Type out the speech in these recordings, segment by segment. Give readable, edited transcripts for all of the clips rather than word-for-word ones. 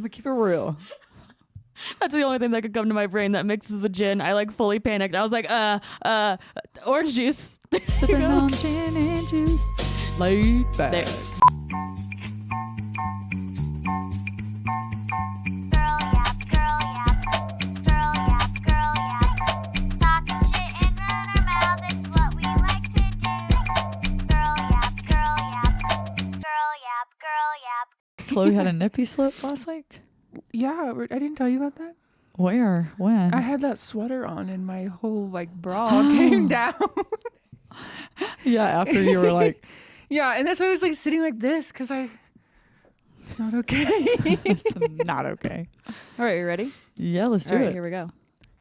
gonna keep it real. That's the only thing that could come to my brain that mixes with gin. I like fully panicked. I was like, orange juice. Sipping on gin and juice. Laid back. There. Chloe had a nippy slip last week. Yeah, I didn't tell you about that. Where? When? I had that sweater on and my whole like bra came down. Yeah, after you were like, yeah, and that's why I was like sitting like this because it's not okay. it's not okay. All right, you ready? Yeah, let's do All right, it. here we go.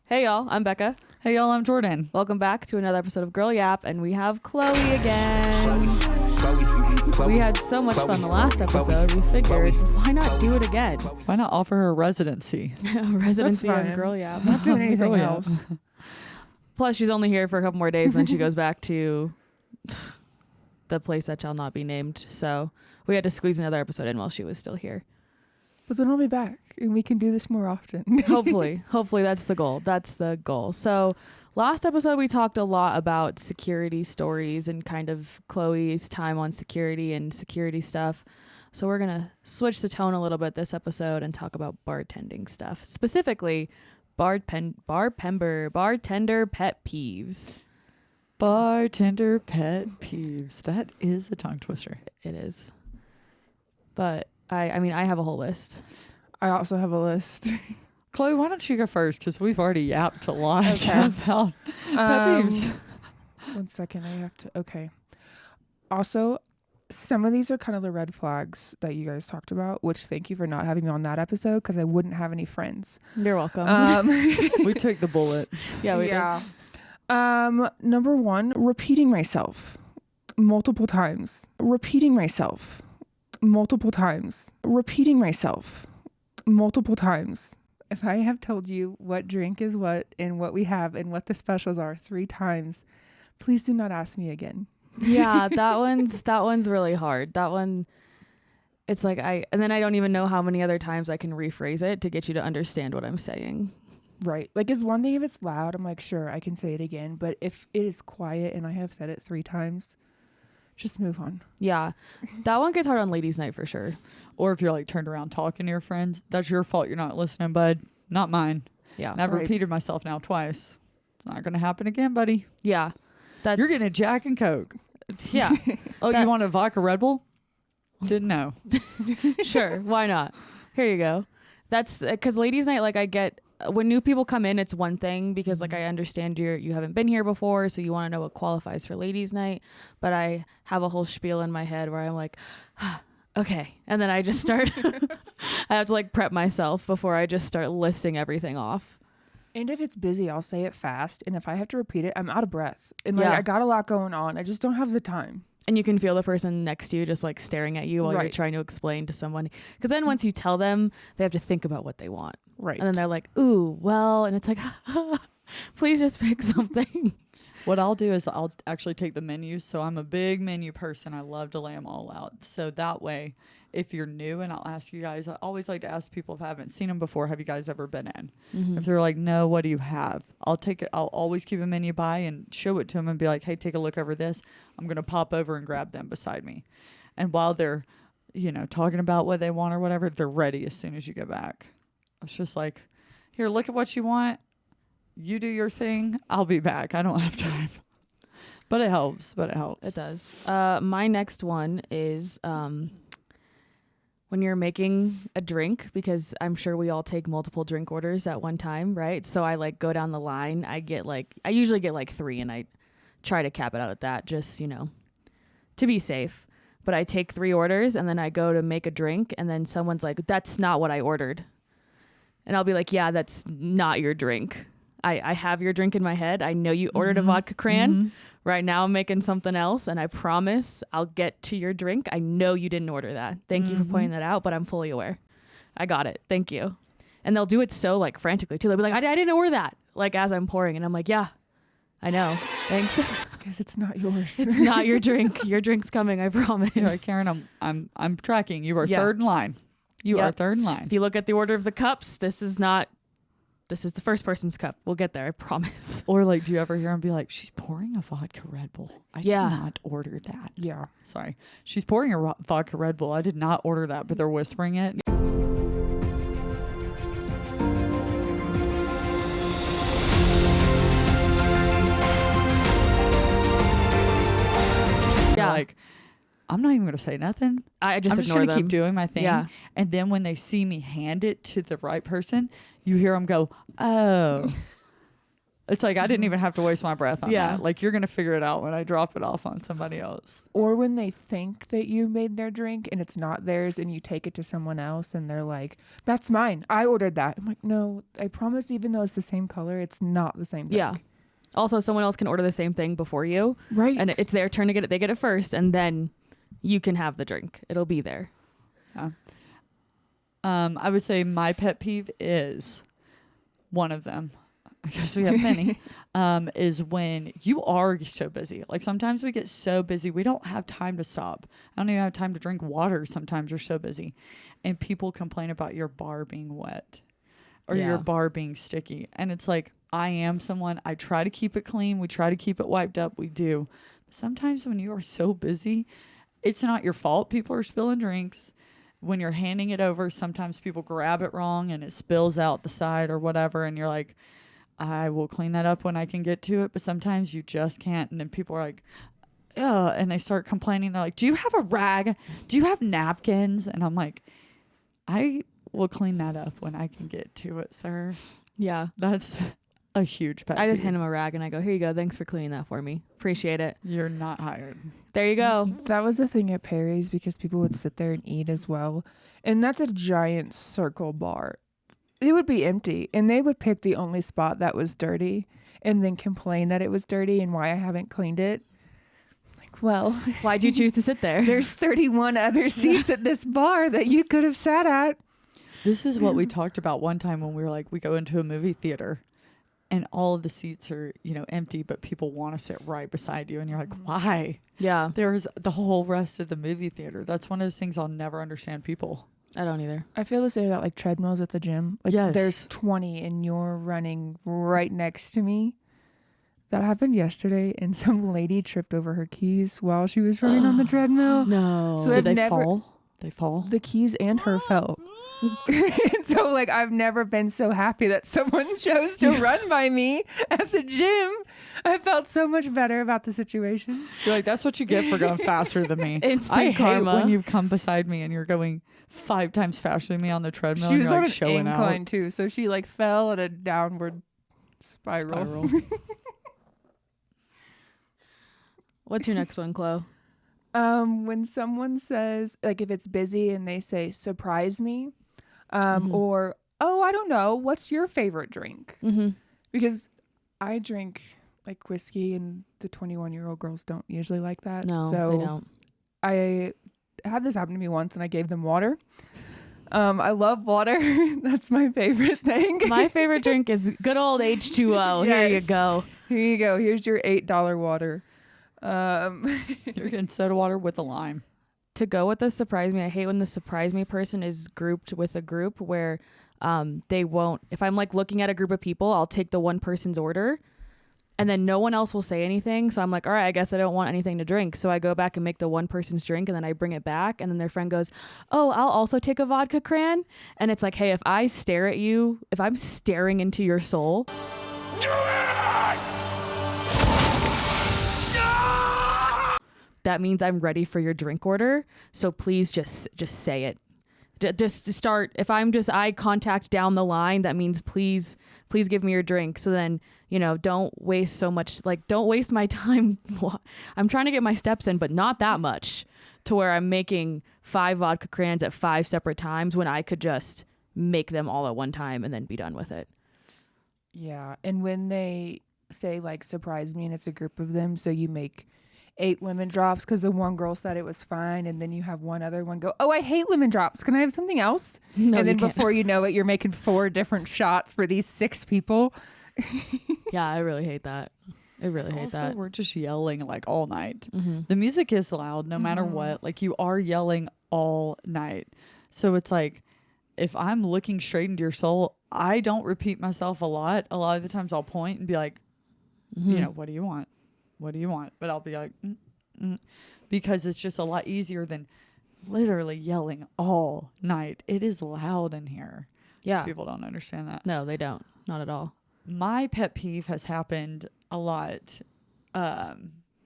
Hey, y'all. I'm Becca. Hey, y'all, I'm Jordan. Welcome back to another episode of Girl Yap, and we have Chloe again. We had so much fun the last episode. We figured, why not do it again? Why not offer her residency? Residency on Girl Yap. I'm not doing anything Girl Yap. else. Plus, she's only here for a couple more days, and then she goes back to the place that shall not be named. So we had to squeeze another episode in while she was still here. But then I'll be back and we can do this more often. Hopefully that's the goal. That's the goal. So last episode, we talked a lot about security stories and kind of Chloe's time on security and security stuff. So we're going to switch the tone a little bit this episode and talk about bartending stuff, specifically bartender pet peeves. Bartender pet peeves. That is a tongue twister. It is. But I mean, I have a whole list. I also have a list. Chloe, why don't you go first? Because we've already yapped a lot Okay. about pet peeves. 1 second. I have to. Okay. Also, some of these are kind of the red flags that you guys talked about, which thank you for not having me on that episode because I wouldn't have any friends. You're welcome. We took the bullet. Yeah, we did. Number one, repeating myself multiple times. Repeating myself multiple times. Repeating myself multiple times. If I have told you what drink is what and what we have and what the specials are 3 times, please do not ask me again. Yeah, that one's really hard. That one, it's like and then I don't even know how many other times I can rephrase it to get you to understand what I'm saying. Right. Like, it's one thing if it's loud, I'm like, sure, I can say it again. But if it is quiet and I have said it 3 times, just move on. Yeah, that one gets hard on ladies' night for sure. Or if you're like turned around talking to your friends, that's your fault. You're not listening, bud. Not mine. Yeah. And I've Right. repeated myself now twice. It's not going to happen again, buddy. Yeah. You're getting a Jack and Coke. Yeah. Oh, you want a vodka Red Bull? Didn't know. Sure. Why not? Here you go. That's because ladies' night, like I get when new people come in, it's one thing because like I understand you haven't been here before, so you want to know what qualifies for ladies' night. But I have a whole spiel in my head where I'm like, okay, and then I just start. I have to like prep myself before I just start listing everything off. And if it's busy, I'll say it fast. And if I have to repeat it, I'm out of breath. And like, Yeah. I got a lot going on. I just don't have the time. And you can feel the person next to you just like staring at you while you're Right. trying to explain to someone. Because then once you tell them, they have to think about what they want. Right. And then they're like, ooh, well, and it's like, please just pick something. What I'll do is I'll actually take the menus. So I'm a big menu person. I love to lay them all out. So that way, if you're new, and I'll ask you guys, I always like to ask people if I haven't seen them before, have you guys ever been in? Mm-hmm. If they're like, no, what do you have? I'll take it. I'll always keep a menu by and show it to them and be like, hey, take a look over this. I'm going to pop over and grab them beside me. And while they're, talking about what they want or whatever, they're ready as soon as you get back. It's just like, here, look at what you want. You do your thing. I'll be back. I don't have time. But it helps. It does. My next one is when you're making a drink, because I'm sure we all take multiple drink orders at one time, right? So I like go down the line. I usually get like 3 and I try to cap it out at that just, to be safe. But I take 3 orders and then I go to make a drink and then someone's like, that's not what I ordered. And I'll be like, yeah, that's not your drink. I have your drink in my head. I know you ordered a vodka cran. Mm-hmm. Right now I'm making something else and I promise I'll get to your drink. I know you didn't order that. Thank you for pointing that out, but I'm fully aware. I got it. Thank you. And they'll do it so like frantically too. They'll be like, I didn't order that. Like as I'm pouring and I'm like, yeah, I know. Thanks. Because it's not yours. It's not your drink. Your drink's coming. I promise. You're like, Karen, I'm tracking. You are Yeah. third in line. You are Yep. third in line. If you look at the order of the cups, this is the first person's cup. We'll get there, I promise. Or like, do you ever hear him be like, she's pouring a vodka Red Bull. I Yeah. did not order that. Yeah. Sorry. She's pouring a vodka Red Bull. I did not order that, but they're whispering it. You're like, I'm not even going to say nothing. I just I'm just ignore going to them. keep doing my thing. Yeah. And then when they see me hand it to the right person, you hear them go, oh. It's like I didn't even have to waste my breath on Yeah. that. Like, you're going to figure it out when I drop it off on somebody else. Or when they think that you made their drink and it's not theirs and you take it to someone else and they're like, that's mine. I ordered that. I'm like, no, I promise, even though it's the same color, it's not the same thing. Yeah. Also, someone else can order the same thing before you. Right. And it's their turn to get it. They get it first, and then you can have the drink. It'll be there. Yeah. I would say my pet peeve is one of them, because we have many, is when you are so busy. Like sometimes we get so busy, we don't have time to stop. I don't even have time to drink water. Sometimes you're so busy. And people complain about your bar being wet or Yeah. your bar being sticky. And it's like, I am someone, I try to keep it clean. We try to keep it wiped up. We do. Sometimes when you are so busy, it's not your fault. People are spilling drinks. When you're handing it over, sometimes people grab it wrong and it spills out the side or whatever. And you're like, I will clean that up when I can get to it. But sometimes you just can't. And then people are like, ugh, and they start complaining. They're like, do you have a rag? Do you have napkins? And I'm like, I will clean that up when I can get to it, sir. Yeah. That's a huge pet I just peeve. hand them a rag and I go, here you go. Thanks for cleaning that for me. Appreciate it. You're not hired. There you go. That was the thing at Perry's because people would sit there and eat as well. And that's a giant circle bar. It would be empty and they would pick the only spot that was dirty and then complain that it was dirty and why I haven't cleaned it. Like, well, Why'd you choose to sit there? there's 31 other seats at this bar that you could have sat at. This is what we talked about one time when we were like, we go into a movie theater and all of the seats are, empty, but people want to sit right beside you. And you're like, why? Yeah. There's the whole rest of the movie theater. That's one of those things I'll never understand people. I don't either. I feel the same about like treadmills at the gym. Like Yes. there's 20 and you're running right next to me. That happened yesterday and some lady tripped over her keys while she was running on the treadmill. No. So Did I've they never- fall? They fall? The keys and her fell. And so like I've never been so happy that someone chose to run by me at the gym. I felt so much better about the situation. You're like, that's what you get for going faster than me. Instant I hate karma. when you come beside me and you're going 5 times faster than me on the treadmill. She and was you're on like an showing incline out. too, so she like fell at a downward spiral. What's your next one, Chloe? When someone says, like, if it's busy and they say, surprise me, or, oh, I don't know, what's your favorite drink? Mm-hmm. Because I drink like whiskey and the 21-year-old girls don't usually like that. No, so they don't. I had this happen to me once and I gave them water. I love water. That's my favorite thing. My favorite drink is good old H2O. Here you Yes. go. Here you go. Here's your $8 water. You're getting soda water with a lime. To go with the surprise me, I hate when the surprise me person is grouped with a group where they won't. If I'm like looking at a group of people, I'll take the one person's order and then no one else will say anything. So I'm like, all right, I guess I don't want anything to drink. So I go back and make the one person's drink and then I bring it back. And then their friend goes, oh, I'll also take a vodka cran. And it's like, hey, if I stare at you, if I'm staring into your soul, that means I'm ready for your drink order. So please just say it. Just start. If I'm just eye contact down the line, that means please give me your drink. So then, don't waste so much, like don't waste my time. I'm trying to get my steps in, but not that much to where I'm making 5 vodka crayons at 5 separate times when I could just make them all at one time and then be done with it. Yeah. And when they say like, surprise me, and it's a group of them, so you make 8 lemon drops because the one girl said it was fine, and then you have one other one go, oh, I hate lemon drops, can I have something else? No, And then you can't. before you know it, you're making 4 different shots for these 6 people. Yeah, I really hate that. I really hate Also, that. we're just yelling like all night. Mm-hmm. The music is loud no matter what. Like you are yelling all night. So it's like, if I'm looking straight into your soul, I don't repeat myself a lot. A lot of the times I'll point and be like, you know, what do you want? What do you want? But I'll be like, because it's just a lot easier than literally yelling all night. It is loud in here. Yeah. People don't understand that. No, they don't. Not at all. My pet peeve has happened a lot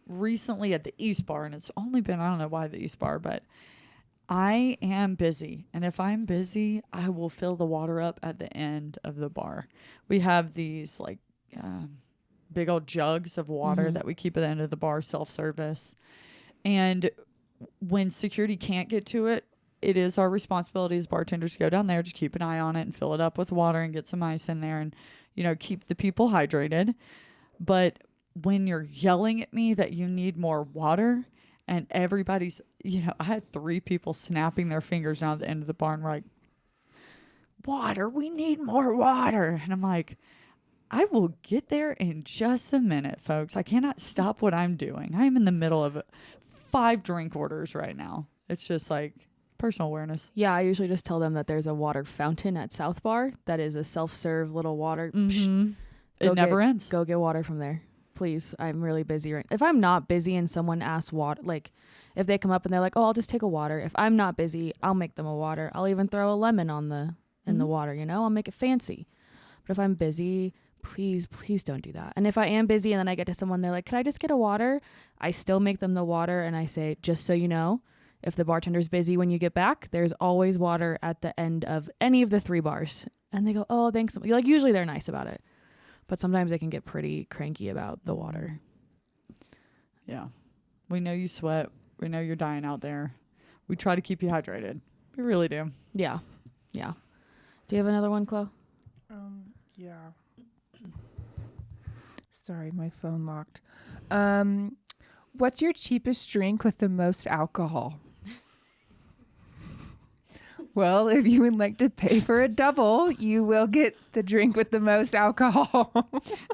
recently at the East Bar, and it's only been, I don't know why the East Bar, but I am busy. And if I'm busy, I will fill the water up at the end of the bar. We have these like big old jugs of water that we keep at the end of the bar, self-service. And when security can't get to it, it is our responsibility as bartenders to go down there, just keep an eye on it and fill it up with water and get some ice in there and, you know, keep the people hydrated. But when you're yelling at me that you need more water and everybody's, you know, I had 3 people snapping their fingers down at the end of the bar and were like, water, we need more water. And I'm like, I will get there in just a minute, folks. I cannot stop what I'm doing. I'm in the middle of 5 drink orders right now. It's just like personal awareness. Yeah, I usually just tell them that there's a water fountain at South Bar that is a self-serve little water. It never ends. Go get water from there. Please, I'm really busy right. If I'm not busy and someone asks water, like if they come up and they're like, "Oh, I'll just take a water." If I'm not busy, I'll make them a water. I'll even throw a lemon on in the water, you know? I'll make it fancy. But if I'm busy, please don't do that. And if I am busy and then I get to someone, they're like, "Could I just get a water?" I still make them the water and I say, "Just so you know, if the bartender's busy when you get back, there's always water at the end of any of the 3 bars." And they go, "Oh, thanks." Like usually they're nice about it. But sometimes they can get pretty cranky about the water. Yeah. We know you sweat. We know you're dying out there. We try to keep you hydrated. We really do. Yeah. Yeah. Do you have another one, Chloe? Yeah. Sorry, my phone locked. What's your cheapest drink with the most alcohol? Well, if you would like to pay for a double, you will get the drink with the most alcohol.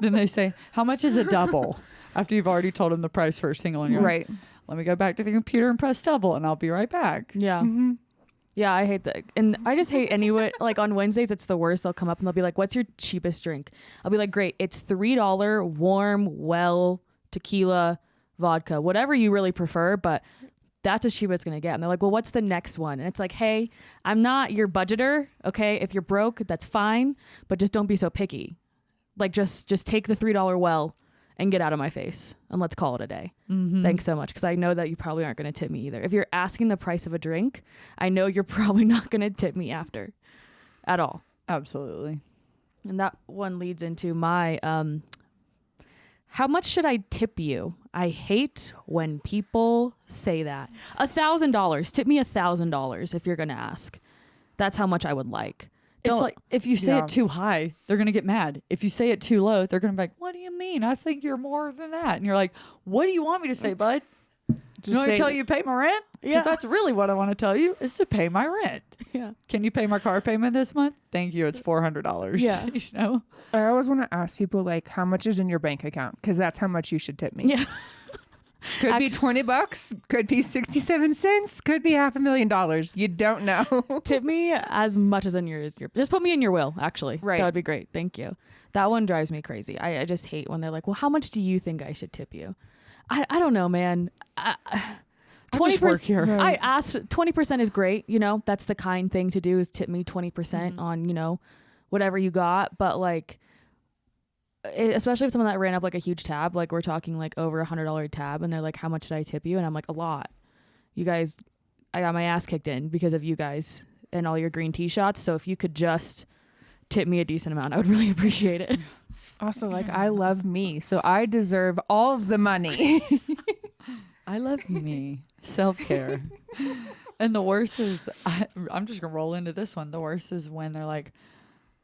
Then they say, how much is a double? After you've already told them the price for a single. And you're Right. like, let me go back to the computer and press double and I'll be right back. Yeah. Yeah, I hate that. And I just hate anyway. Like on Wednesdays, it's the worst. They'll come up and they'll be like, "What's your cheapest drink?" I'll be like, "Great. It's $3 warm, well, tequila, vodka, whatever you really prefer. But that's as cheap as it's going to get." And they're like, "Well, what's the next one?" And it's like, "Hey, I'm not your budgeter. Okay. If you're broke, that's fine. But just don't be so picky. Like just take the $3 well and get out of my face and let's call it a day." Thanks so much. Because I know that you probably aren't going to tip me either. If you're asking the price of a drink, I know you're probably not going to tip me after at all. Absolutely. And that one leads into my, how much should I tip you? I hate when people say that. $1,000. Tip me $1,000 if you're going to ask. That's how much I would like. It's like if you say Yeah. it too high, they're going to get mad. If you say it too low, they're going to be like, "What do you mean? I think you're more than that." And you're like, "What do you want me to say, bud? Just You want me to say- tell you to pay my rent? Because Yeah. that's really what I want to tell you is to pay my rent. Yeah. Can you pay my car payment this month? Thank you. It's $400. Yeah. You know? I always want to ask people, like, how much is in your bank account? Because that's how much you should tip me. Yeah. Could be $20, could be 67 cents, could be $500,000. You don't know. Tip me as much as in your just put me in your will, actually. Right. That would be great. Thank you. That one drives me crazy. I just hate when they're like, "Well, how much do you think I should tip you?" I don't know, man. I just work here. Right. I asked 20% is great. You know, that's the kind thing to do is tip me 20% on, you know, whatever you got. But like, especially if someone that ran up like a huge tab, like we're talking like over $100 tab and they're like, "How much did I tip you?" And I'm like, "A lot. You guys, I got my ass kicked in because of you guys and all your green tea shots. So if you could just tip me a decent amount, I would really appreciate it." Also, like, I love me, so I deserve all of the money. I love me. Self-care. And the worst is, I'm just going to roll into this one. The worst is when they're like,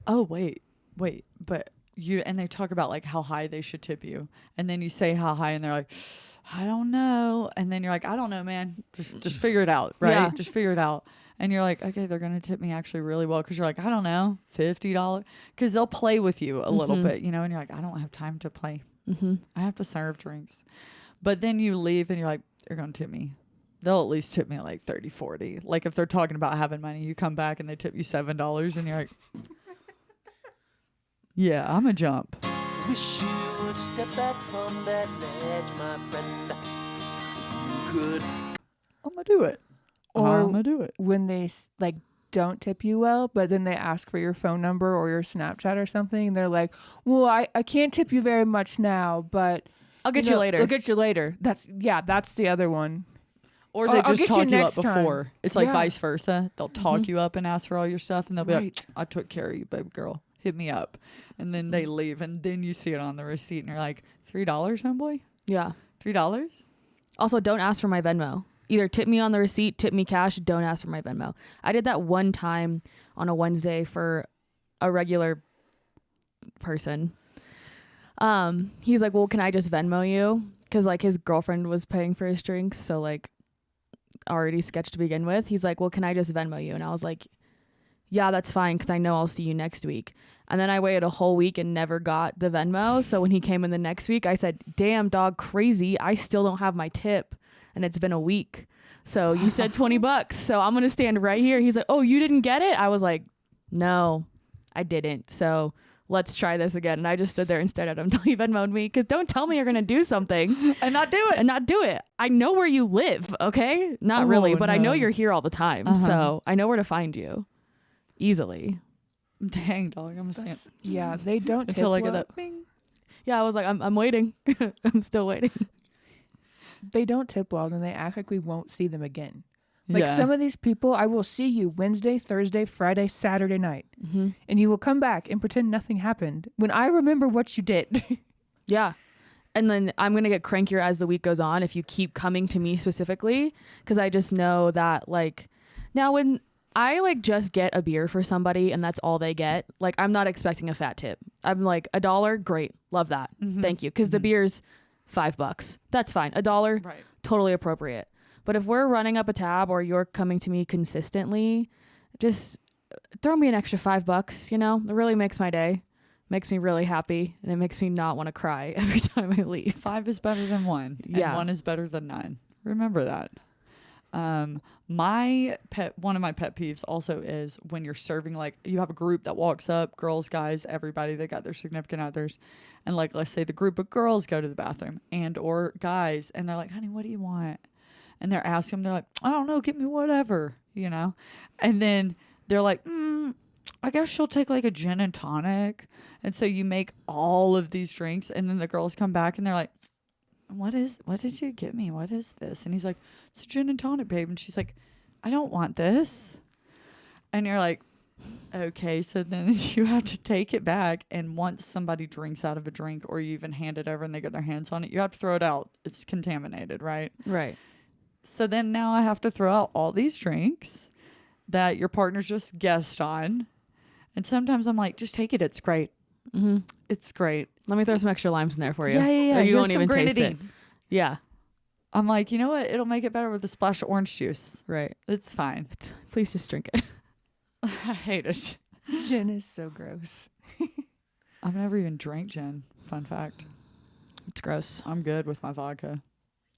"Oh, wait, but you," and they talk about like how high they should tip you. And then you say how high and they're like, "I don't know." And then you're like, "I don't know, man. Just figure it out." Right. Yeah. Just figure it out. And you're like, "Okay, they're going to tip me actually really well." Cause you're like, "I don't know, $50." Cause they'll play with you a little bit, you know, and you're like, "I don't have time to play. I have to serve drinks." But then you leave and you're like, "They're going to tip me they'll at least tip me like 30, 40. Like if they're talking about having money, you come back and they tip you $7 and you're like, yeah, I'm a jump. Wish you would step back from that ledge, my friend. You could. I'm gonna do it. Or I'm gonna do it. when they like don't tip you well, but then they ask for your phone number or your Snapchat or something, and they're like, well, I can't tip you very much now, but I'll get you later. I'll get you later. That's the other one. Or they I'll just get you talk you up next time. before. It's like Yeah. vice versa. They'll talk Mhm. you up and ask for all your stuff, and they'll be like, Right. I took care of you, baby girl. Hit me up. And then they leave, and then you see it on the receipt, and you're like, $3, homeboy? Yeah. $3? Also, don't ask for my Venmo. Either tip me on the receipt, tip me cash, don't ask for my Venmo. I did that one time on a Wednesday for a regular person. He's like, well, can I just Venmo you? Because like his girlfriend was paying for his drinks, so like already sketched to begin with. He's like, well, can I just Venmo you? And I was like, yeah, that's fine, because I know I'll see you next week. And then I waited a whole week and never got the Venmo. So when he came in the next week, I said, damn, dog, crazy. I still don't have my tip. And it's been a week. So you said $20. So I'm going to stand right here. He's like, oh, you didn't get it? I was like, no, I didn't. So let's try this again. And I just stood there and stared at him until he Venmo'd me. Because don't tell me you're going to do something And not do it. and not do it. I know where you live, okay? Not really, Oh, but I know no. you're here all the time. Uh-huh. So I know where to find you easily. Dang, dog. I'm gonna stand That's- yeah, they don't tip until I get well. up. Bing. Yeah, I was like, I'm waiting. I'm still waiting. They don't tip well, and they act like we won't see them again. Like Yeah. some of these people, I will see you Wednesday, Thursday, Friday, Saturday night, Mm-hmm. and you will come back and pretend nothing happened when I remember what you did. Yeah. And then I'm going to get crankier as the week goes on if you keep coming to me specifically, because I just know that, like, now when I, like, just get a beer for somebody and that's all they get, like, I'm not expecting a fat tip. I'm like, $1, great. Love that. Mhm. Thank you. Because the Mhm. beer's $5. That's fine. $1, Right. totally appropriate. But if we're running up a tab or you're coming to me consistently, just throw me an extra $5, you know? It really makes my day. Makes me really happy, and it makes me not want to cry every time I leave. 5 is better than 1. Yeah. And 1 is better than 9. Remember that. One of my pet peeves also is when you're serving, like you have a group that walks up, girls, guys, everybody, they got their significant others. And like, let's say the group of girls go to the bathroom and or guys, and they're like, honey, what do you want? And they're asking them, they're like, I don't know, get me whatever, you know? And then they're like, I guess she'll take like a gin and tonic. And so you make all of these drinks, and then the girls come back and they're like, what did you get me? What is this? And he's like, it's a gin and tonic, babe. And she's like, I don't want this. And you're like, okay. So then you have to take it back. And once somebody drinks out of a drink, or you even hand it over and they get their hands on it, you have to throw it out. It's contaminated, right? Right. So then now I have to throw out all these drinks that your partner's just guessed on. And sometimes I'm like, just take it. It's great. Mm-hmm. It's great. Let me throw some extra limes in there for you. Yeah, yeah, yeah. Or you Here's won't some even taste it. grenadine. Yeah. I'm like, you know what? It'll make it better with a splash of orange juice. Right. It's fine. Please just drink it. I hate it. Gin is so gross. I've never even drank gin. Fun fact. It's gross. I'm good with my vodka.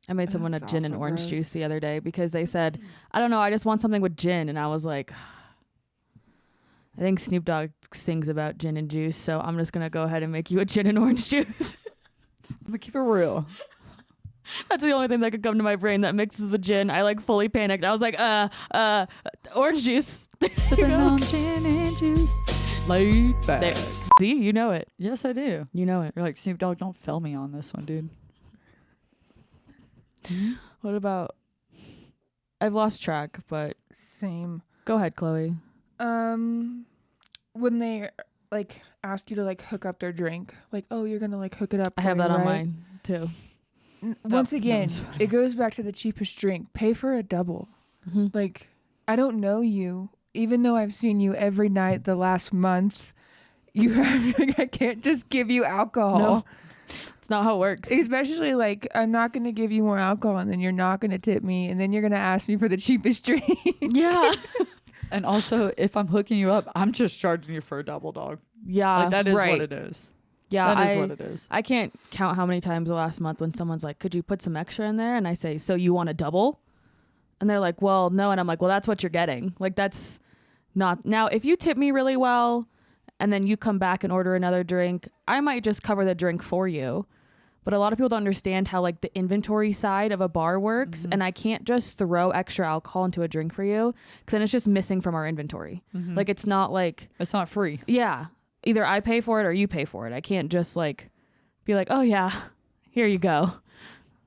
I made someone a That's gin and also orange gross. juice the other day because they said, I don't know, I just want something with gin. And I was like, I think Snoop Dogg sings about gin and juice, so I'm just going to go ahead and make you a gin and orange juice. I'm gonna keep it real. That's the only thing that could come to my brain that mixes with gin. I like fully panicked. I was like, orange juice. Sipping on gin and juice. Laid back. There. See, you know it. Yes, I do. You know it. You're like, Snoop Dogg, don't fail me on this one, dude. What about, I've lost track, but Same. go ahead, Chloe. When they like ask you to like hook up their drink, like, oh, you're gonna like hook it up. I for have me, that on right? mine too. Once that again, was- it goes back to the cheapest drink. Pay for a double. Mm-hmm. Like, I don't know you, even though I've seen you every night the last month. You have, like, I can't just give you alcohol. No. It's not how it works. Especially like, I'm not gonna give you more alcohol, and then you're not gonna tip me, and then you're gonna ask me for the cheapest drink. Yeah. And also, if I'm hooking you up, I'm just charging you for a double, dog. Yeah. Like, that is right. what it is. Yeah. That is what it is. I can't count how many times the last month when someone's like, could you put some extra in there? And I say, so you want a double? And they're like, well, no. And I'm like, well, that's what you're getting. Like, that's not. Now, if you tip me really well and then you come back and order another drink, I might just cover the drink for you. But a lot of people don't understand how like the inventory side of a bar works. And I can't just throw extra alcohol into a drink for you because then it's just missing from our inventory. Like, it's not like. It's not free. Yeah. Either I pay for it or you pay for it. I can't just like be like, oh yeah, here you go.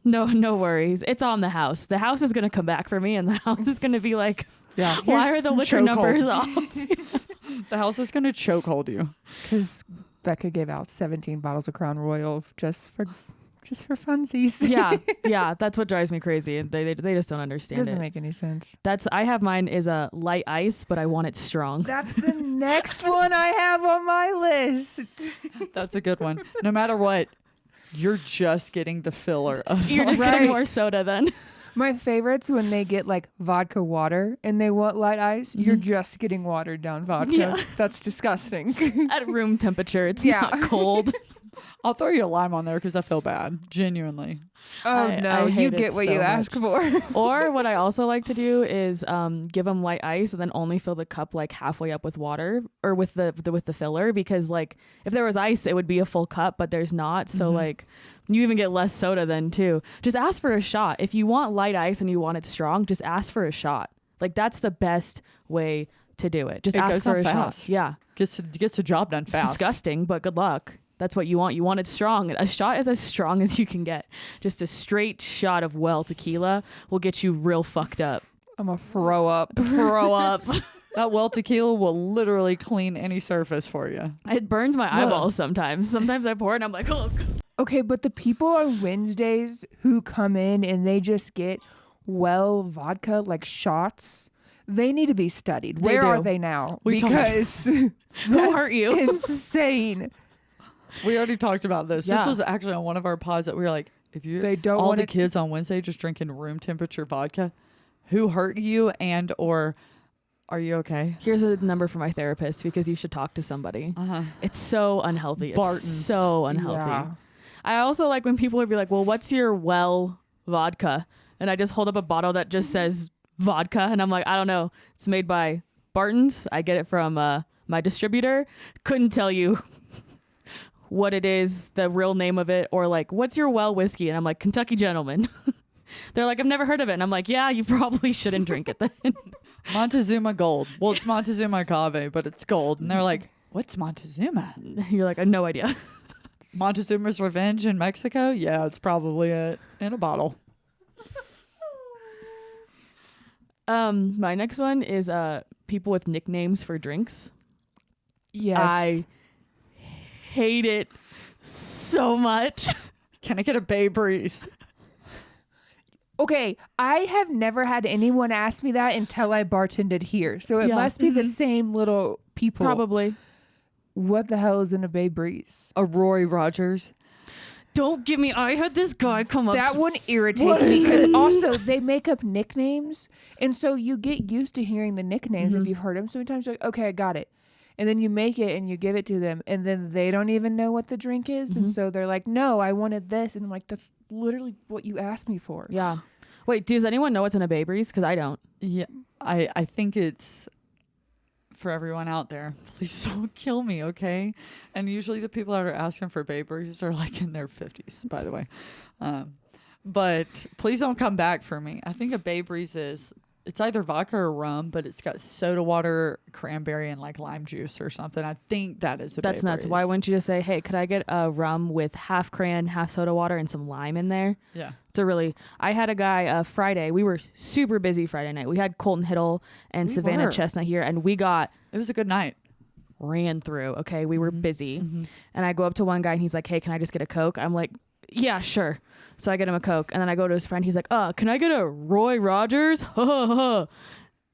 No worries. It's on the house. The house is going to come back for me and the house is going to be like, Yeah. why are the liquor numbers off? The house is going to chokehold you. Because Becca gave out 17 bottles of Crown Royal just for funsies. Yeah. That's what drives me crazy. And they just don't understand Doesn't it. make any sense. I have mine is a light ice, but I want it strong. That's the next one I have on my list. That's a good one. No matter what, you're just getting the filler of You're just Right. getting more soda then. My favorites when they get like vodka water and they want light ice. You're just getting watered down vodka. Yeah. That's disgusting. At room temperature. It's Yeah. not cold. I'll throw you a lime on there because I feel bad. Genuinely. Oh I no, hate you it get what so you ask for. Or what I also like to do is give them light ice and then only fill the cup like halfway up with water or with the filler, because like if there was ice it would be a full cup, but there's not. So like you even get less soda then too. Just ask for a shot. If you want light ice and you want it strong, just ask for a shot. Like that's the best way to do it. Just It ask goes for on a fast. shot. Yeah. Gets the job done It's fast. disgusting, but good luck. That's what you want. You want it strong. A shot is as strong as you can get. Just a straight shot of well tequila will get you real fucked up. I'm gonna throw up. Throw up. That well tequila will literally clean any surface for you. It burns my eyeballs sometimes. Sometimes I pour it and I'm like, oh. Okay, but the people on Wednesdays who come in and they just get well vodka like shots, they need to be studied. They Where do. are they now? We talked- Because Who hurt you? insane. We already talked about this. Yeah. This was actually on one of our pods that we were like, if you They don't all want the it- kids on Wednesday just drinking room temperature vodka, who hurt you and or are you okay? Here's a number for my therapist because you should talk to somebody. It's so unhealthy. It's Bartons. so unhealthy. Yeah. I also like when people would be like, well, what's your well vodka? And I just hold up a bottle that just says vodka. And I'm like, I don't know. It's made by Bartons. I get it from my distributor. Couldn't tell you what it is, the real name of it, or like, what's your well whiskey? And I'm like, Kentucky Gentleman. They're like, I've never heard of it. And I'm like, yeah, you probably shouldn't drink it then. Montezuma Gold. Well, it's Montezuma Agave, but it's gold. And they're like, what's Montezuma? You're like, I have no idea. Montezuma's Revenge in Mexico? Yeah, it's probably it in a bottle. My next one is people with nicknames for drinks. Yes. I hate it so much. Can I get a Bay Breeze? Okay, I have never had anyone ask me that until I bartended here. So it Yeah. must be the same little people. Probably. What the hell is in a Bay Breeze? A Roy Rogers? Don't get me. I had this guy come up. That one irritates me because also they make up nicknames. And so you get used to hearing the nicknames if you've heard them so many times. You're like, okay, I got it. And then you make it and you give it to them. And then they don't even know what the drink is. And so they're like, no, I wanted this. And I'm like, that's literally what you asked me for. Yeah. Wait, does anyone know what's in a Bay Breeze? Because I don't. Yeah, I think it's for everyone out there. Please don't kill me, okay? And usually the people that are asking for Bay Breezes are like in their 50s, by the way. But please don't come back for me. I think a Bay Breeze it's either vodka or rum, but it's got soda water, cranberry, and like lime juice or something. I think that is a That's Bay nuts. Breeze. Why wouldn't you just say, hey, could I get a rum with half cran, half soda water, and some lime in there? Yeah. I had a guy Friday. We were super busy Friday night. We had Colton Hiddle and We Savannah were. Chestnut here, and we got It was a good night. ran through. Okay, we were busy. Mm-hmm. And I go up to one guy and he's like, hey, can I just get a Coke? I'm like, yeah, sure. So I get him a Coke. And then I go to his friend. He's like, can I get a Roy Rogers? And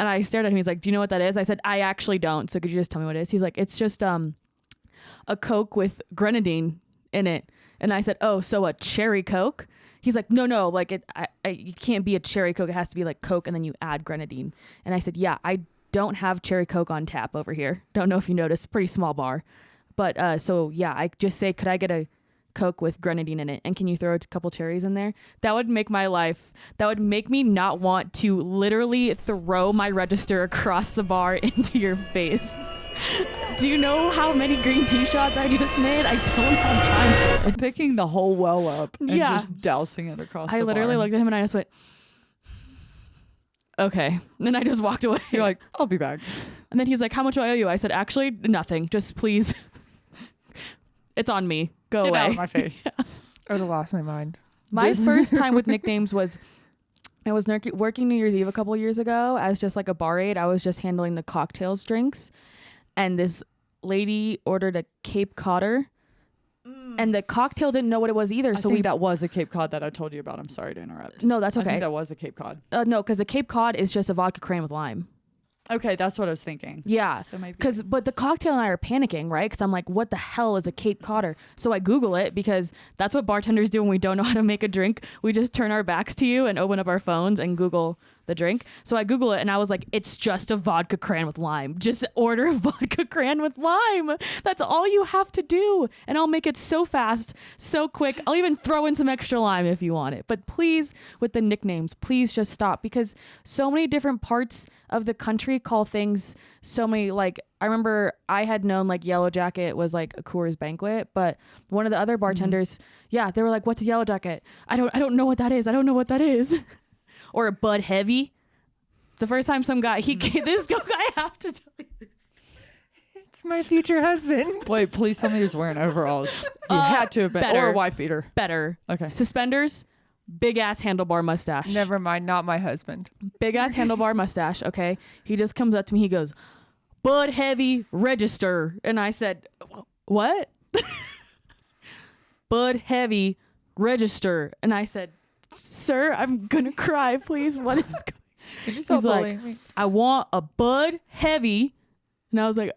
I stared at him. He's like, do you know what that is? I said, I actually don't. So could you just tell me what it is? He's like, it's just a Coke with grenadine in it. And I said, oh, so a cherry Coke? He's like, no, like it can't be a cherry Coke. It has to be like Coke and then you add grenadine. And I said, yeah, I don't have cherry Coke on tap over here. Don't know if you noticed. Pretty small bar. But so yeah, I just say, could I get a Coke with grenadine in it, and can you throw a couple cherries in there? That would make my life. That would make me not want to literally throw my register across the bar into your face. Do you know how many green tea shots I just made? I don't have time for this. Picking the whole well up and Yeah. just dousing it across the I literally bar. looked at him and I just went, okay. And then I just walked away. You're like, I'll be back. And then he's like, how much do I owe you? I said, actually, nothing. Just please. It's on me. Go Get away. out of my face. I would have lost my mind. My first time with nicknames was I was working New Year's Eve a couple years ago as just like a bar aide. I was just handling the cocktails drinks. And this lady ordered a Cape Codder. And the cocktail didn't know what it was either. So that was a Cape Cod that I told you about. I'm sorry to interrupt. No, that's I okay. think that was a Cape Cod. No, because the Cape Cod is just a vodka cran with lime. Okay, that's what I was thinking. Yeah. So maybe. But the cocktail and I are panicking, right? Because I'm like, what the hell is a Cape Codder? So I Google it because that's what bartenders do when we don't know how to make a drink. We just turn our backs to you and open up our phones and Google the drink. So I Google it and I was like, it's just a vodka cran with lime. Just order a vodka cran with lime. That's all you have to do. And I'll make it so fast, so quick. I'll even throw in some extra lime if you want it. But please, with the nicknames, please just stop because so many different parts of the country call things so many, like, I remember I had known like Yellow Jacket was like a Coors Banquet, but one of the other bartenders, yeah, they were like, what's a Yellow Jacket? I don't know what that is. I don't know what that is. Or a Bud Heavy. The first time some guy, this guy, I have to tell you this. It's my future husband. Wait, please tell me he was wearing overalls. He had to have been. better. Or a wife beater. Better. Okay. Suspenders, big ass handlebar mustache. Never mind, not my husband. Big ass handlebar mustache, okay? He just comes up to me, he goes, Bud Heavy Register. And I said, what? Bud Heavy Register. And I said, sir, I'm gonna cry, please. What is going Can you He's stop like, bullying me? I want a Bud Heavy. And I was like,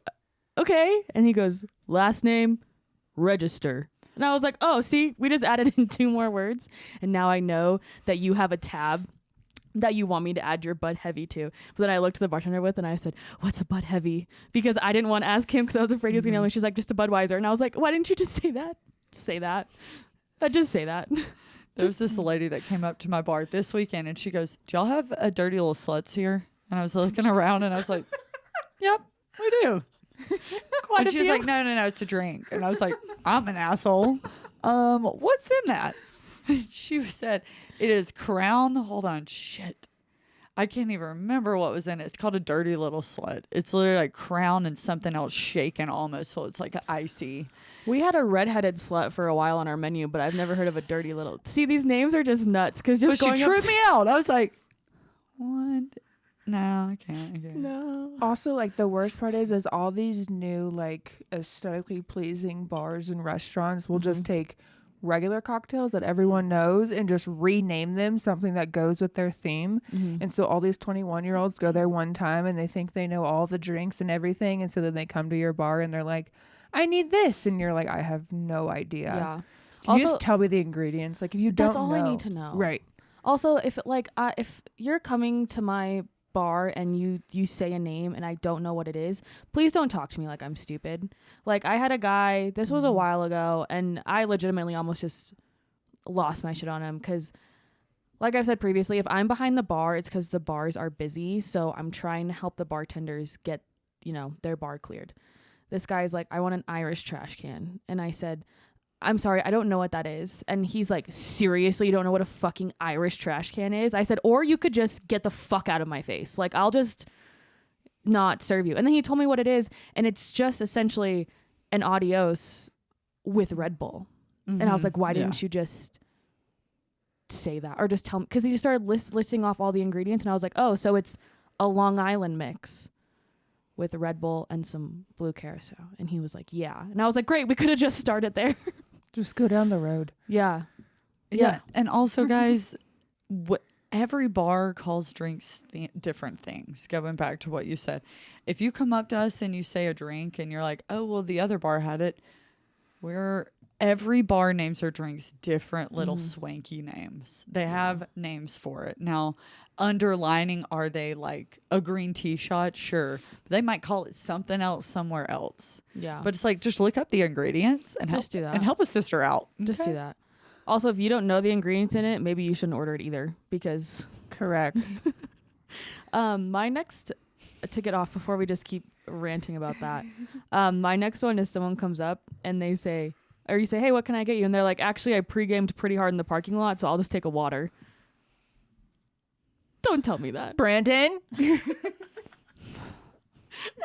okay. And he goes, last name, Register. And I was like, oh, see, we just added in 2 more words. And now I know that you have a tab that you want me to add your Bud Heavy to. But then I looked at the bartender with and I said, what's a Bud Heavy? Because I didn't want to ask him because I was afraid he was going to yell. And she's like, just a Budweiser. And I was like, why didn't you just say that? Say that. Just say that. There was this lady that came up to my bar this weekend and she goes, do y'all have a dirty little sluts here? And I was looking around and I was like, yep, we do. And she was like, no, it's a drink. And I was like, I'm an asshole. What's in that? She said, it is Crown. Hold on, shit. I can't even remember what was in it. It's called a dirty little slut. It's literally like Crown and something else shaken almost. So it's like icy. We had a redheaded slut for a while on our menu, but I've never heard of a dirty little. See, these names are just nuts. Because just But going she up tripped me out. I was like, what? No, I can't. No. Also, like, the worst part is all these new, like, aesthetically pleasing bars and restaurants will just take regular cocktails that everyone knows and just rename them something that goes with their theme. And so all these 21-year-olds go there one time and they think they know all the drinks and everything. And so then they come to your bar and they're like, I need this. And you're like, I have no idea. Yeah. Can you Also, just tell me the ingredients? Like, if you don't that's all know. I need to know. Right. Also, if you're coming to my bar and you say a name and I don't know what it is, please don't talk to me like I'm stupid. Like, I had a guy, this was a while ago, and I legitimately almost just lost my shit on him because, like I've said previously, if I'm behind the bar, it's because the bars are busy. So I'm trying to help the bartenders get, their bar cleared. This guy's like, I want an Irish trash can. And I said, I'm sorry, I don't know what that is. And he's like, seriously, you don't know what a fucking Irish trash can is? I said, or you could just get the fuck out of my face. Like, I'll just not serve you. And then he told me what it is. And it's just essentially an adios with Red Bull. And I was like, why didn't you just say that? Or just tell me? Because he just started listing off all the ingredients. And I was like, oh, so it's a Long Island mix with Red Bull and some blue carousel. And he was like, yeah. And I was like, great, we could have just started there. Just go down the road. Yeah. Yeah. And also, guys, every bar calls drinks different things. Going back to what you said. If you come up to us and you say a drink and you're like, oh, well, the other bar had it. Every bar names their drinks different little swanky names. They have names for it. Now, underlining, are they like a green tea shot? Sure. But they might call it something else somewhere else. Yeah. But it's like, just look up the ingredients and Just do that. and help a sister out. Just Okay? do that. Also, if you don't know the ingredients in it, maybe you shouldn't order it either, because Correct. my next, to get off before we just keep ranting about that, my next one is someone comes up and they say, or you say, hey, what can I get you? And they're like, actually, I pre-gamed pretty hard in the parking lot, so I'll just take a water. Don't tell me that. Brandon.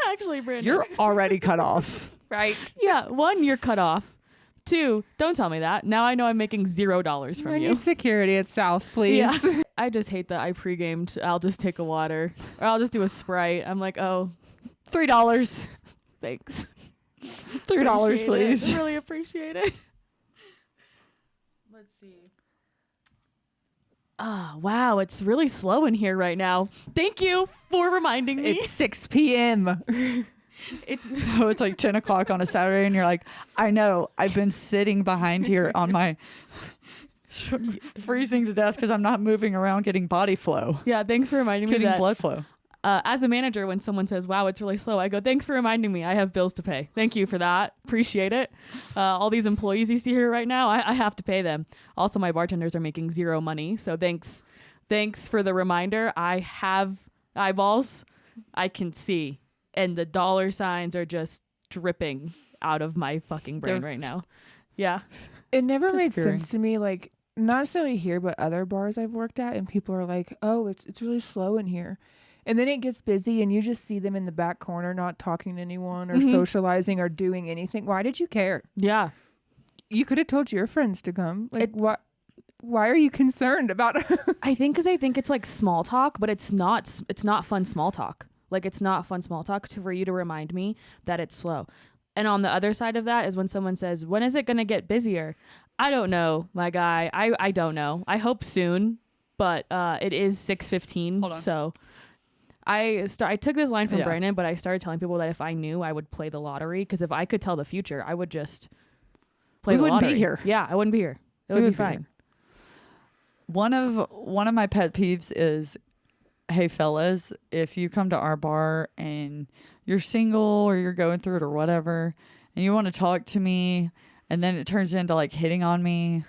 Actually, Brandon. You're already cut off. Right. Yeah, 1, you're cut off. 2, don't tell me that. Now I know I'm making $0 from I you. need security at South, please. Yeah. I just hate that I pre-gamed. I'll just take a water, or I'll just do a Sprite. I'm like, oh, $3. thanks. $3, Appreciate please. it. Really appreciate it. Let's see. Ah, wow, it's really slow in here right now. Thank you for reminding me. It's 6 p.m. It's Oh, it's like 10 o'clock on a Saturday, and you're like, I know, I've been sitting behind here on my freezing to death because I'm not moving around getting body flow, yeah. Thanks for reminding me getting that. blood flow. As a manager, when someone says, wow, it's really slow, I go, thanks for reminding me. I have bills to pay. Thank you for that. Appreciate it. All these employees you see here right now, I have to pay them. Also, my bartenders are making 0 money. So thanks for the reminder. I have eyeballs. I can see. And the dollar signs are just dripping out of my fucking brain right now. Yeah. It never made Disappearing. sense to me, like, not necessarily here, but other bars I've worked at, and people are like, oh, it's really slow in here. And then it gets busy, and you just see them in the back corner not talking to anyone or socializing or doing anything. Why did you care? Yeah. You could have told your friends to come. Like, why are you concerned about I think because I think it's like small talk, but it's not fun small talk. Like, it's not fun small talk for you to remind me that it's slow. And on the other side of that is when someone says, when is it going to get busier? I don't know, my guy. I don't know. I hope soon, but it is 6:15. Hold on. So I took this line from Yeah. Brandon, but I started telling people that if I knew, I would play the lottery, because if I could tell the future, I would just play We the wouldn't be lottery. here. Yeah, I wouldn't be here. It We would would be be fine. here. One of my pet peeves is, hey fellas, if you come to our bar and you're single or you're going through it or whatever, and you want to talk to me, and then it turns into like hitting on me,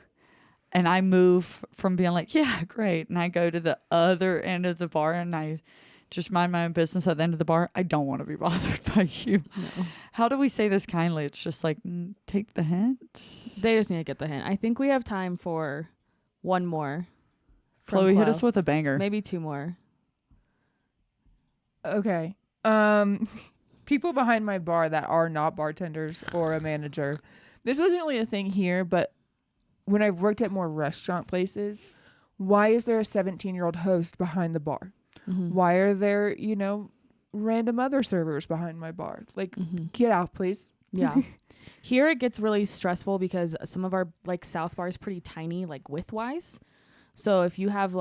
and I move from being like, yeah, great, and I go to the other end of the bar and I just mind my own business at the end of the bar, I don't want to be bothered by you. No. How do we say this kindly? It's just like, take the hint. They just need to get the hint. I think we have time for one more. from Chloe, hit Chloe. us with a banger. Maybe 2 more. Okay. People behind my bar that are not bartenders or a manager. This wasn't really a thing here, but when I've worked at more restaurant places, why is there a 17-year-old host behind the bar? Mm-hmm. Why are there, random other servers behind my bar? Like, get out, please. Yeah. Here it gets really stressful because some of our like South bar is pretty tiny, like width-wise. So if you have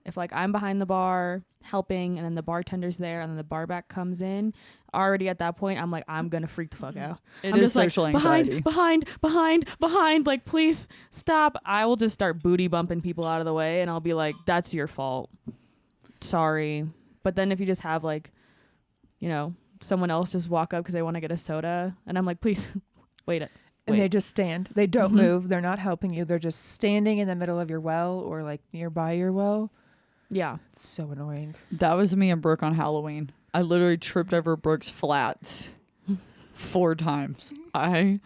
if I'm behind the bar helping and then the bartender's there and then the bar back comes in, already at that point I'm like, I'm gonna freak the fuck out. It I'm is just like, social anxiety. behind, like, please stop. I will just start booty bumping people out of the way and I'll be like, that's your fault. Sorry. But then if you just have someone else just walk up because they want to get a soda and I'm like, please wait. And they just stand. They don't move. They're not helping you. They're just standing in the middle of your well or like nearby your well. Yeah. It's so annoying. That was me and Brooke on Halloween. I literally tripped over Brooke's flats 4 times. I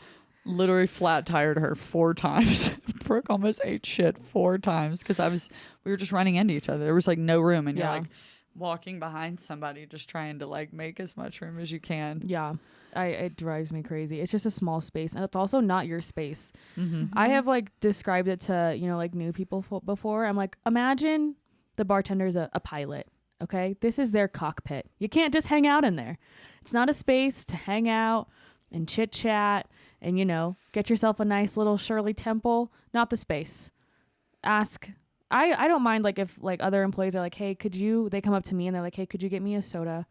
literally flat tired her 4 times. Brooke almost ate shit 4 times because we were just running into each other. There was like no room, and you're like walking behind somebody just trying to like make as much room as you can. Yeah. It drives me crazy. It's just a small space, and it's also not your space. Mm-hmm. I have described it to new people before. I'm like, imagine the bartender's a pilot. Okay, this is their cockpit. You can't just hang out in there. It's not a space to hang out and chit chat and get yourself a nice little Shirley Temple. Not the space. Ask. I don't mind if other employees are like, hey, they come up to me and they're like, hey, could you get me a soda?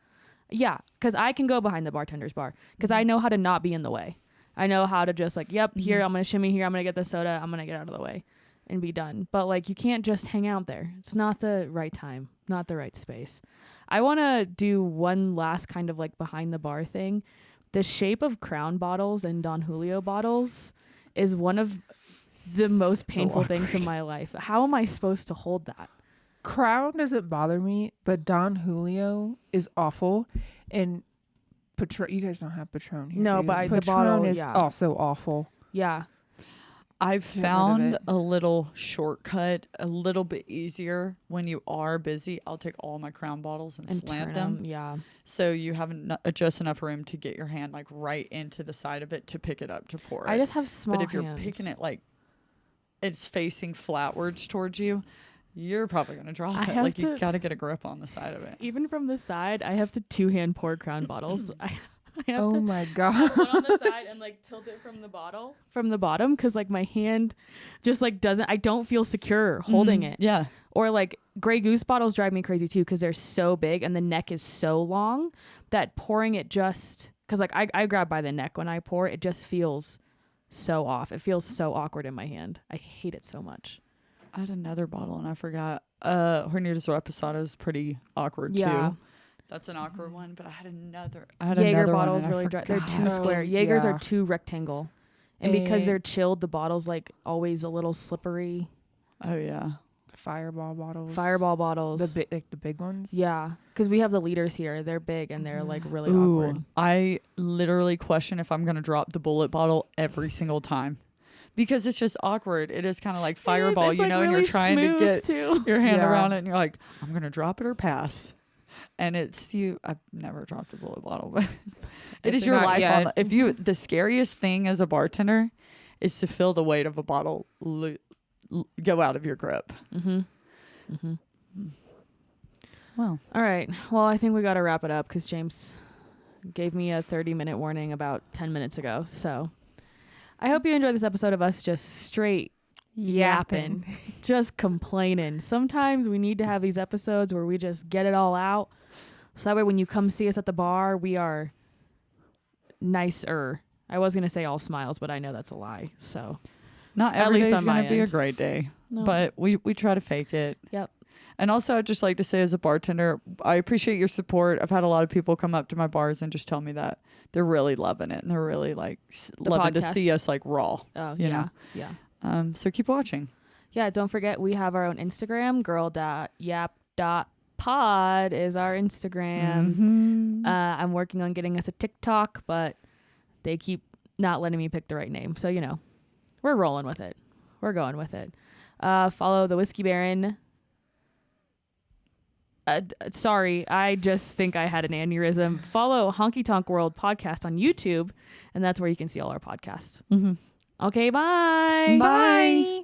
Yeah, because I can go behind the bartender's bar because I know how to not be in the way. I know how to just yep, here, I'm going to shimmy here, I'm going to get the soda, I'm going to get out of the way. and be done. But like, you can't just hang out there. It's not the right time, not the right space. I want to do one last kind of like behind the bar thing. The shape of Crown bottles and Don Julio bottles is one of the most painful things in my life. How am I supposed to hold that? Crown doesn't bother me, but Don Julio is awful. And Patron, you guys don't have Patron here. No, do you? but the Patron bottle, is yeah. also awful. Yeah. I've Get rid of found it. a little shortcut, a little bit easier when you are busy. I'll take all my Crown bottles and slant turn them. Yeah. So you have just enough room to get your hand like right into the side of it to pick it up to pour it. I just have small But if you're hands. picking it like it's facing flatwards towards you, you're probably going to drop I it. have Like you to- got to get a grip on the side of it. Even from the side, I have to 2-hand pour Crown bottles. I have Oh to my have God. one on the side and like tilt it from the bottom because like my hand just like I don't feel secure holding it. Yeah. Or like Grey Goose bottles drive me crazy too because they're so big and the neck is so long that pouring it just because like I grab by the neck when I pour, it just feels so off. It feels so awkward in my hand. I hate it so much. I had another bottle and I forgot. Hornitos Reposado is pretty awkward Yeah. too. That's an awkward one, but I had another. Jaeger another bottles one and I really dry. They're too forgot. square. Jaegers Yeah. are too rectangle. And because Eh. they're chilled, the bottle's like always a little slippery. Oh yeah. Fireball bottles. Fireball bottles. The big ones. Yeah, because we have the liters here. They're big and they're like really Ooh, awkward. I literally question if I'm gonna drop the bullet bottle every single time. Because it's just awkward. It is kind of like Fireball, It's you like know, and really you're trying to smooth, get too. your hand Yeah. around it and you're like, I'm gonna drop it or pass. And it's I've never dropped a bullet bottle, but it is If your not life yet. the scariest thing as a bartender is to feel the weight of a bottle go out of your grip. Mm-hmm. Mm-hmm. Well, All right. Well, I think we got to wrap it up because James gave me a 30-minute warning about 10 minutes ago. So I hope you enjoyed this episode of us just straight yapping, just complaining. Sometimes we need to have these episodes where we just get it all out. So that way when you come see us at the bar, we are nicer. I was going to say all smiles, but I know that's a lie. So not At every least day's on my gonna be a end. great day, no. but we try to fake it. Yep. And also, I'd just like to say as a bartender, I appreciate your support. I've had a lot of people come up to my bars and just tell me that they're really loving it and they're really like loving to podcast. see us like raw. Oh, you yeah. know? Yeah. So keep watching. Yeah, don't forget we have our own Instagram. girl.yap.pod is our Instagram. Mhm. I'm working on getting us a TikTok, but they keep not letting me pick the right name. So, you know, we're rolling with it. We're going with it. Follow the Whiskey Baron. Sorry, I just think I had an aneurysm. Follow Honky Tonk World Podcast on YouTube, and that's where you can see all our podcasts. Mm-hmm. Okay, bye. Bye.